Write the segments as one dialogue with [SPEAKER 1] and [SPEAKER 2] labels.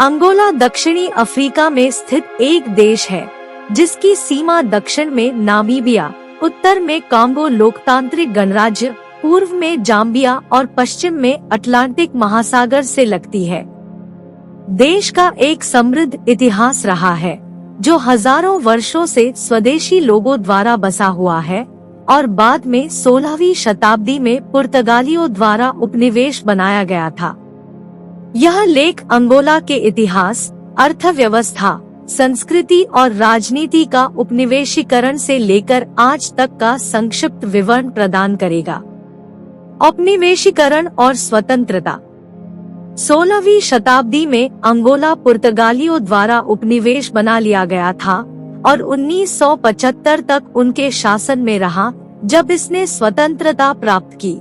[SPEAKER 1] Angola दक्षिणी Africa में स्थित एक देश है जिसकी सीमा दक्षिण में नामीबिया, उत्तर में कांगो लोकतांत्रिक गणराज्य, पूर्व में जाम्बिया और पश्चिम में अटलांटिक महासागर से लगती है। देश का एक समृद्ध इतिहास रहा है जो हजारों वर्षों से स्वदेशी लोगों द्वारा बसा हुआ है और बाद में 16वीं शताब्दी में पुर्तगालियों द्वारा उपनिवेश बनाया गया था। यह लेख अंगोला के इतिहास, अर्थव्यवस्था, संस्कृति और राजनीति का उपनिवेशीकरण से लेकर आज तक का संक्षिप्त विवरण प्रदान करेगा। औपनिवेशीकरण और स्वतंत्रता। 16वीं शताब्दी में अंगोला पुर्तगालियों द्वारा उपनिवेश बना लिया गया था और 1975 तक उनके शासन में रहा जब इसने स्वतंत्रता प्राप्त की।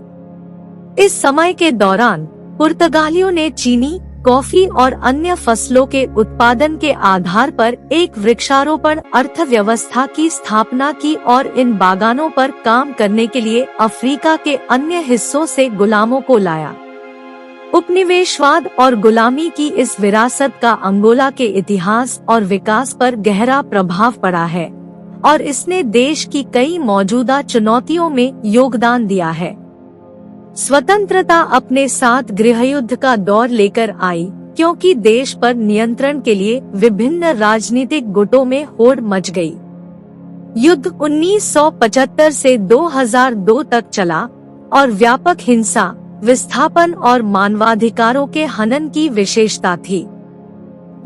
[SPEAKER 1] इस समय के दौरान पुर्तगालियों ने चीनी, कॉफी और अन्य फसलों के उत्पादन के आधार पर एक वृक्षारोपण अर्थव्यवस्था की स्थापना की और इन बागानों पर काम करने के लिए अफ्रीका के अन्य हिस्सों से गुलामों को लाया। उपनिवेशवाद और गुलामी की इस विरासत का अंगोला के इतिहास और विकास पर गहरा प्रभाव पड़ा है और इसने देश की कई मौजूदा चुनौतियों में योगदान दिया है। स्वतंत्रता अपने साथ गृहयुद्ध का दौर लेकर आई क्योंकि देश पर नियंत्रण के लिए विभिन्न राजनीतिक गुटों में होड़ मच गई। युद्ध 1975 से 2002 तक चला और व्यापक हिंसा, विस्थापन और मानवाधिकारों के हनन की विशेषता थी।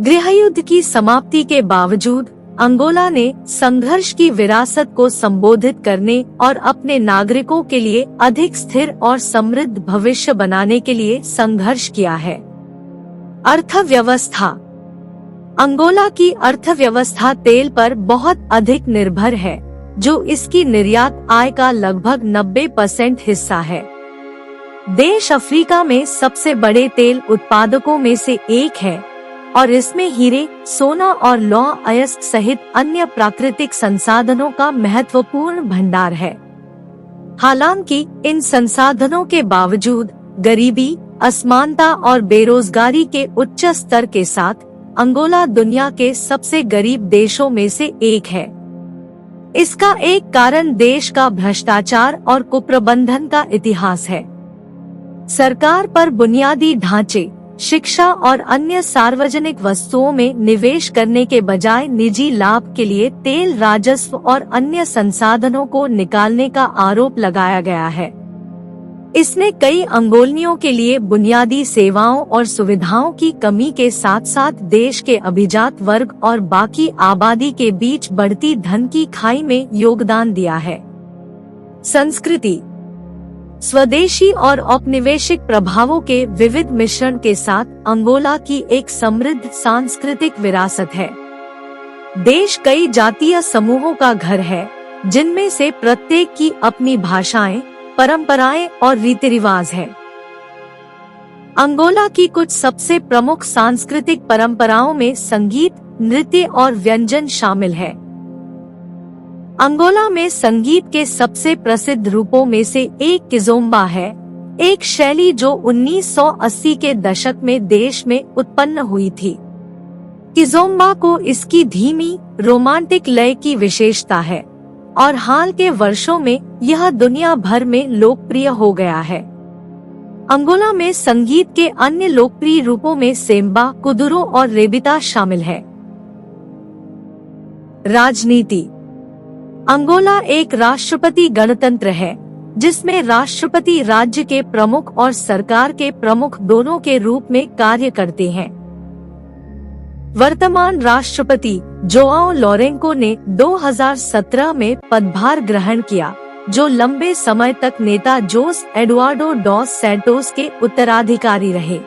[SPEAKER 1] गृहयुद्ध की समाप्ति के बावजूद अंगोला ने संघर्ष की विरासत को संबोधित करने और अपने नागरिकों के लिए अधिक स्थिर और समृद्ध भविष्य बनाने के लिए संघर्ष किया है। अर्थव्यवस्था। अंगोला की अर्थव्यवस्था तेल पर बहुत अधिक निर्भर है जो इसकी निर्यात आय का लगभग 90% हिस्सा है। देश अफ्रीका में सबसे बड़े तेल उत्पादकों में से एक है और इसमें हीरे, सोना और लौह अयस्क सहित अन्य प्राकृतिक संसाधनों का महत्वपूर्ण भंडार है। हालांकि इन संसाधनों के बावजूद गरीबी, असमानता और बेरोजगारी के उच्च स्तर के साथ अंगोला दुनिया के सबसे गरीब देशों में से एक है। इसका एक कारण देश का भ्रष्टाचार और कुप्रबंधन का इतिहास है। सरकार पर बुनियादी ढांचे, शिक्षा और अन्य सार्वजनिक वस्तुओं में निवेश करने के बजाय निजी लाभ के लिए तेल राजस्व और अन्य संसाधनों को निकालने का आरोप लगाया गया है। इसने कई अंगोलनियों के लिए बुनियादी सेवाओं और सुविधाओं की कमी के साथ साथ देश के अभिजात वर्ग और बाकी आबादी के बीच बढ़ती धन की खाई में योगदान दिया है। संस्कृति। स्वदेशी और औपनिवेशिक प्रभावों के विविध मिश्रण के साथ अंगोला की एक समृद्ध सांस्कृतिक विरासत है। देश कई जातीय समूहों का घर है जिनमें से प्रत्येक की अपनी भाषाएं, परंपराएं और रीति रिवाज है। अंगोला की कुछ सबसे प्रमुख सांस्कृतिक परंपराओं में संगीत, नृत्य और व्यंजन शामिल है। अंगोला में संगीत के सबसे प्रसिद्ध रूपों में से एक किज़ोम्बा है, एक शैली जो 1980 के दशक में देश में उत्पन्न हुई थी। किज़ोम्बा को इसकी धीमी, रोमांटिक लय की विशेषता है और हाल के वर्षों में यह दुनिया भर में लोकप्रिय हो गया है। अंगोला में संगीत के अन्य लोकप्रिय रूपों में सेम्बा, कुदुरो और रेबिता शामिल है। राजनीति। अंगोला एक राष्ट्रपति गणतंत्र है जिसमें राष्ट्रपति राज्य के प्रमुख और सरकार के प्रमुख दोनों के रूप में कार्य करते हैं। वर्तमान राष्ट्रपति जोआओ लोरेंको ने 2017 में पदभार ग्रहण किया, जो लंबे समय तक नेता जोस एडुआर्डो डॉस सैंटोस के उत्तराधिकारी रहे।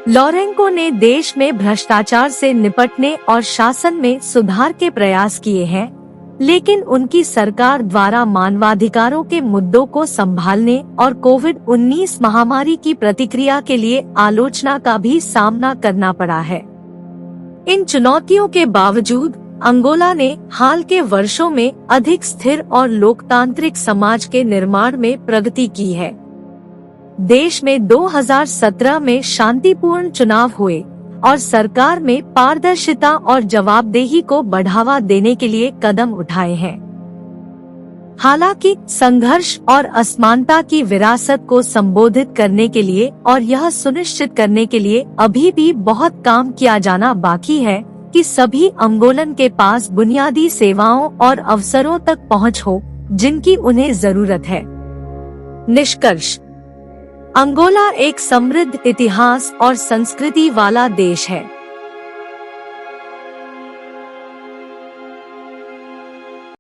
[SPEAKER 1] लोरेंको ने देश में भ्रष्टाचार से निपटने और शासन में सुधार के प्रयास किए हैं, लेकिन उनकी सरकार द्वारा मानवाधिकारों के मुद्दों को संभालने और कोविड-19 महामारी की प्रतिक्रिया के लिए आलोचना का भी सामना करना पड़ा है। इन चुनौतियों के बावजूद अंगोला ने हाल के वर्षों में अधिक स्थिर और लोकतांत्रिक समाज के निर्माण में प्रगति की है। देश में 2017 में शांतिपूर्ण चुनाव हुए और सरकार में पारदर्शिता और जवाबदेही को बढ़ावा देने के लिए कदम उठाए हैं। हालांकि संघर्ष और असमानता की विरासत को संबोधित करने के लिए और यह सुनिश्चित करने के लिए अभी भी बहुत काम किया जाना बाकी है कि सभी अंगोलन के पास बुनियादी सेवाओं और अवसरों तक पहुंच हो जिनकी उन्हें जरूरत है। निष्कर्ष, अंगोला एक समृद्ध इतिहास और संस्कृति वाला देश है।